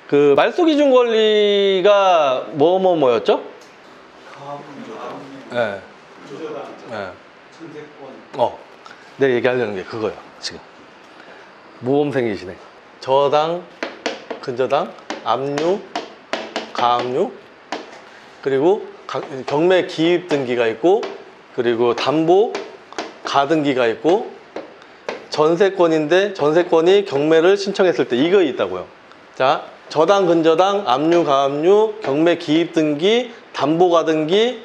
그 말소 기준 권리가 뭐였죠? 네. 네. 내가 얘기하려는 게 그거예요. 지금 모범생이시네. 저당, 근저당, 압류, 가압류, 그리고 경매 기입 등기가 있고, 그리고 담보 가등기가 있고, 전세권인데 전세권이 경매를 신청했을 때 이거 있다고요. 자, 저당, 근저당, 압류, 가압류, 경매 기입 등기, 담보 가등기.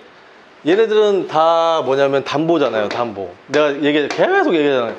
얘네들은 다 뭐냐면 담보잖아요. 담보. 내가 계속 얘기하잖아요.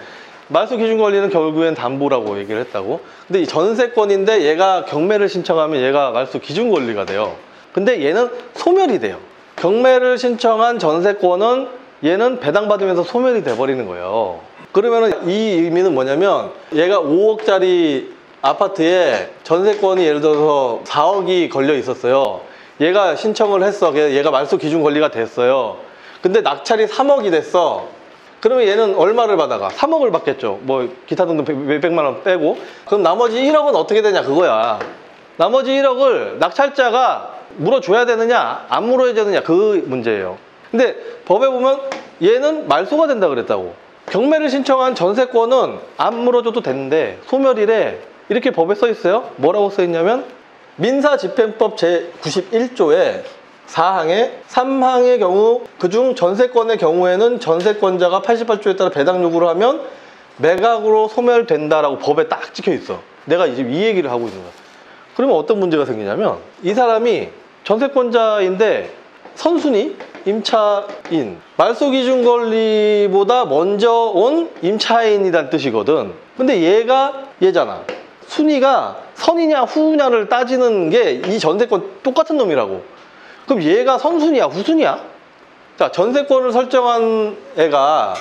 말소 기준 권리는 결국엔 담보라고 얘기를 했다고. 근데 이 전세권인데 얘가 경매를 신청하면 얘가 말소 기준 권리가 돼요. 근데 얘는 소멸이 돼요. 경매를 신청한 전세권은 얘는 배당받으면서 소멸이 돼버리는 거예요. 그러면은 이 의미는 뭐냐면 얘가 5억짜리 아파트에 전세권이 예를 들어서 4억이 걸려 있었어요. 얘가 신청을 했어. 얘가 말소 기준 권리가 됐어요. 근데 낙찰이 3억이 됐어. 그러면 얘는 얼마를 받아가? 3억을 받겠죠. 뭐 기타 등등 몇백만 원 빼고. 그럼 나머지 1억은 어떻게 되냐 그거야. 나머지 1억을 낙찰자가 물어줘야 되느냐 안 물어야 되느냐 그 문제예요. 근데 법에 보면 얘는 말소가 된다 그랬다고. 경매를 신청한 전세권은 안 물어줘도 되는데 소멸이래. 이렇게 법에 써 있어요. 뭐라고 써 있냐면 민사집행법 제91조에 4항에 3항의 경우 그중 전세권의 경우에는 전세권자가 88조에 따라 배당 요구를 하면 매각으로 소멸된다라고 법에 딱 찍혀 있어. 내가 이제 이 얘기를 하고 있는 거야. 그러면 어떤 문제가 생기냐면 이 사람이 전세권자인데 선순위 임차인, 말소 기준 권리보다 먼저 온 임차인이란 뜻이거든. 근데 얘잖아. 순위가 선이냐 후냐를 따지는 게 이 전세권 똑같은 놈이라고. 그럼 얘가 선순위야 후순위야? 자, 전세권을 설정한 얘가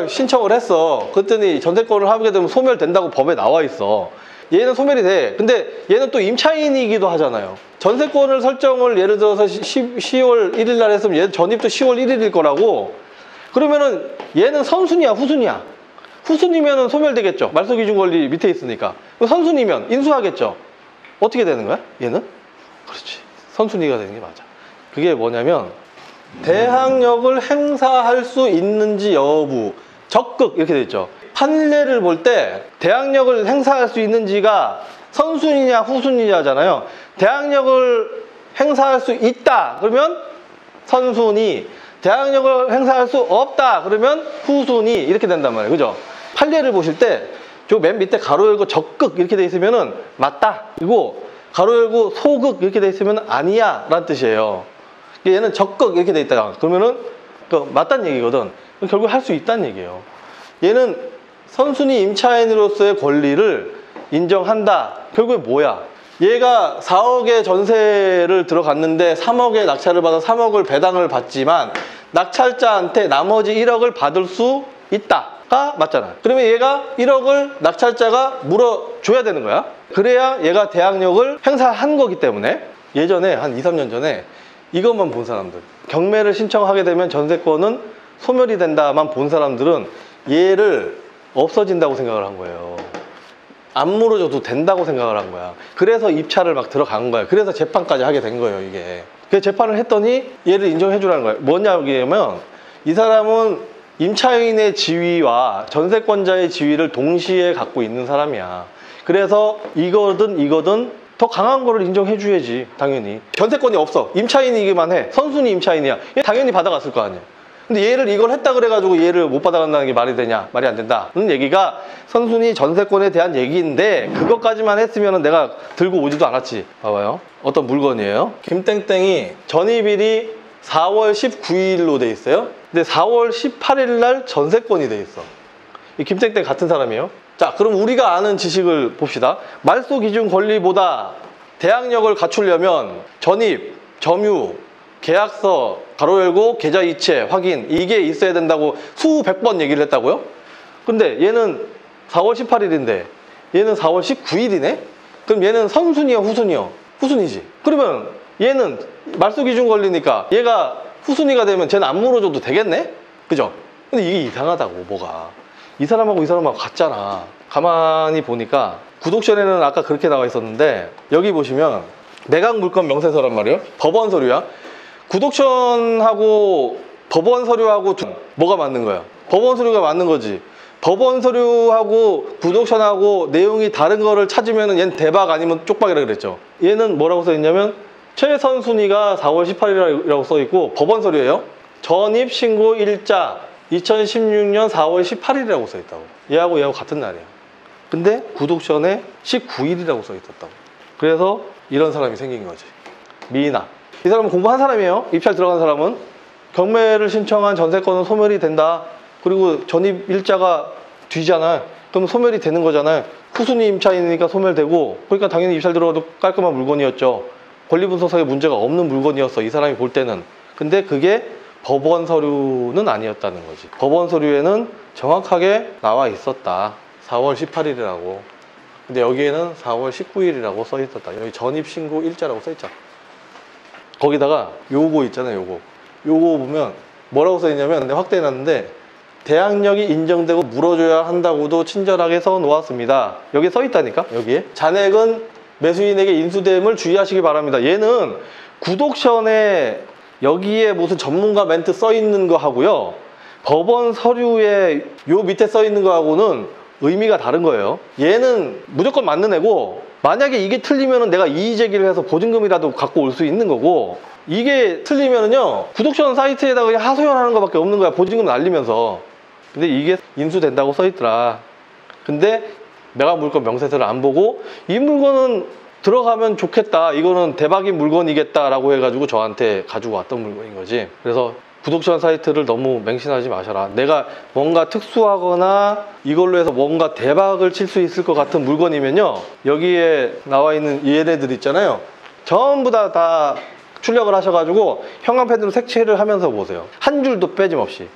신청을 했어. 그랬더니 전세권을 하게 되면 소멸된다고 법에 나와 있어. 얘는 소멸이 돼. 근데 얘는 또 임차인이기도 하잖아요. 전세권을 설정을 예를 들어서 10월 1일 날 했으면 얘 전입도 10월 1일일 거라고. 그러면은 얘는 선순위야 후순위야? 후순위면은 소멸되겠죠. 말소 기준 권리 밑에 있으니까. 선순위면 인수하겠죠. 어떻게 되는 거야? 얘는? 그렇지. 선순위가 되는 게 맞아. 그게 뭐냐면 대항력을 행사할 수 있는지 여부, 적극 이렇게 돼 있죠. 판례를 볼 때 대항력을 행사할 수 있는지가 선순위냐 후순위냐잖아요. 대항력을 행사할 수 있다 그러면 선순위, 대항력을 행사할 수 없다 그러면 후순위 이렇게 된단 말이에요. 그죠? 판례를 보실 때 저 맨 밑에 가로 열고 적극 이렇게 돼 있으면은 맞다. 그리고 가로 열고 소극 이렇게 돼 있으면 아니야 라는 뜻이에요. 얘는 적극 이렇게 돼 있다. 그러면은 맞다는 얘기거든. 결국 할 수 있다는 얘기예요. 얘는 선순위 임차인으로서의 권리를 인정한다. 결국에 뭐야? 얘가 4억의 전세를 들어갔는데 3억의 낙찰을 받아 3억을 배당을 받지만 낙찰자한테 나머지 1억을 받을 수 있다가 맞잖아. 그러면 얘가 1억을 낙찰자가 물어줘야 되는 거야. 그래야 얘가 대항력을 행사한 거기 때문에. 예전에 한 2, 3년 전에 이것만 본 사람들, 경매를 신청하게 되면 전세권은 소멸이 된다만 본 사람들은 얘를 없어진다고 생각을 한 거예요. 안 물어줘도 된다고 생각을 한 거야. 그래서 입찰을 막 들어간 거야. 그래서 재판까지 하게 된 거예요, 이게. 그래서 재판을 했더니 얘를 인정해 주라는 거예요. 뭐냐면 이 사람은 임차인의 지위와 전세권자의 지위를 동시에 갖고 있는 사람이야. 그래서 이거든 더 강한 거를 인정해 줘야지, 당연히. 전세권이 없어. 임차인이기만 해. 선순위 임차인이야. 얘 당연히 받아갔을 거 아니야. 근데 얘를 이걸 했다 그래가지고 얘를 못 받아간다는 게 말이 되냐? 말이 안 된다는 얘기가 선순위 전세권에 대한 얘기인데 그것까지만 했으면 내가 들고 오지도 않았지. 봐봐요. 어떤 물건이에요. 김땡땡이 전입일이 4월 19일로 돼 있어요. 근데 4월 18일 날 전세권이 돼 있어. 이 김땡땡 같은 사람이에요. 자, 그럼 우리가 아는 지식을 봅시다. 말소 기준 권리보다 대항력을 갖추려면 전입, 점유, 계약서, 가로 열고 계좌 이체, 확인 이게 있어야 된다고 수백 번 얘기를 했다고요? 근데 얘는 4월 18일인데 얘는 4월 19일이네? 그럼 얘는 선순위야 후순위야? 후순위지. 그러면 얘는 말소 기준 권리니까 얘가 후순위가 되면 쟤는 안 물어줘도 되겠네? 그죠? 근데 이게 이상하다고. 뭐가 이 사람하고 이 사람하고 같잖아. 가만히 보니까 구독션에는 아까 그렇게 나와 있었는데 여기 보시면 매각 물건 명세서란 말이에요. 법원 서류야. 구독션하고 법원 서류하고 뭐가 맞는 거야? 법원 서류가 맞는 거지. 법원 서류하고 구독션하고 내용이 다른 거를 찾으면 얘는 대박 아니면 쪽박이라 그랬죠. 얘는 뭐라고 써 있냐면 최선 순위가 4월 18일이라고 써 있고 법원 서류예요. 전입 신고 일자 2016년 4월 18일이라고 써 있다고. 얘하고 같은 날이야. 근데 구독션에 19일이라고 써 있었다고. 그래서 이런 사람이 생긴 거지. 미나. 이 사람은 공부한 사람이에요. 입찰 들어간 사람은. 경매를 신청한 전세권은 소멸이 된다. 그리고 전입 일자가 뒤잖아. 그럼 소멸이 되는 거잖아요. 후순위 임차인이니까 소멸되고, 그러니까 당연히 입찰 들어가도 깔끔한 물건이었죠. 권리분석상에 문제가 없는 물건이었어, 이 사람이 볼 때는. 근데 그게 법원 서류는 아니었다는 거지. 법원 서류에는 정확하게 나와 있었다. 4월 18일이라고. 근데 여기에는 4월 19일이라고 써 있었다. 여기 전입신고 일자라고 써 있잖아. 거기다가 요거 있잖아요, 요거. 요거 보면 뭐라고 써 있냐면, 내가 확대해 놨는데, 대항력이 인정되고 물어줘야 한다고도 친절하게 써 놓았습니다. 여기 써 있다니까, 여기에. 잔액은 매수인에게 인수됨을 주의하시기 바랍니다. 얘는 구독션에 여기에 무슨 전문가 멘트 써 있는 거 하고요, 법원 서류에 요 밑에 써 있는 거하고는 의미가 다른 거예요. 얘는 무조건 맞는 애고, 만약에 이게 틀리면 내가 이의제기를 해서 보증금이라도 갖고 올 수 있는 거고, 이게 틀리면은요, 구독션 사이트에다가 그냥 하소연하는 것밖에 없는 거야. 보증금 날리면서. 근데 이게 인수된다고 써 있더라. 근데 매각 물건 명세서를 안 보고 이 물건은 들어가면 좋겠다, 이거는 대박인 물건이겠다라고 해가지고 저한테 가지고 왔던 물건인 거지. 그래서 구독션 사이트를 너무 맹신하지 마셔라. 내가 뭔가 특수하거나 이걸로 해서 뭔가 대박을 칠 수 있을 것 같은 물건이면요, 여기에 나와 있는 얘네들 있잖아요, 전부 다 출력을 하셔가지고 형광펜으로 색칠을 하면서 보세요. 한 줄도 빼짐없이.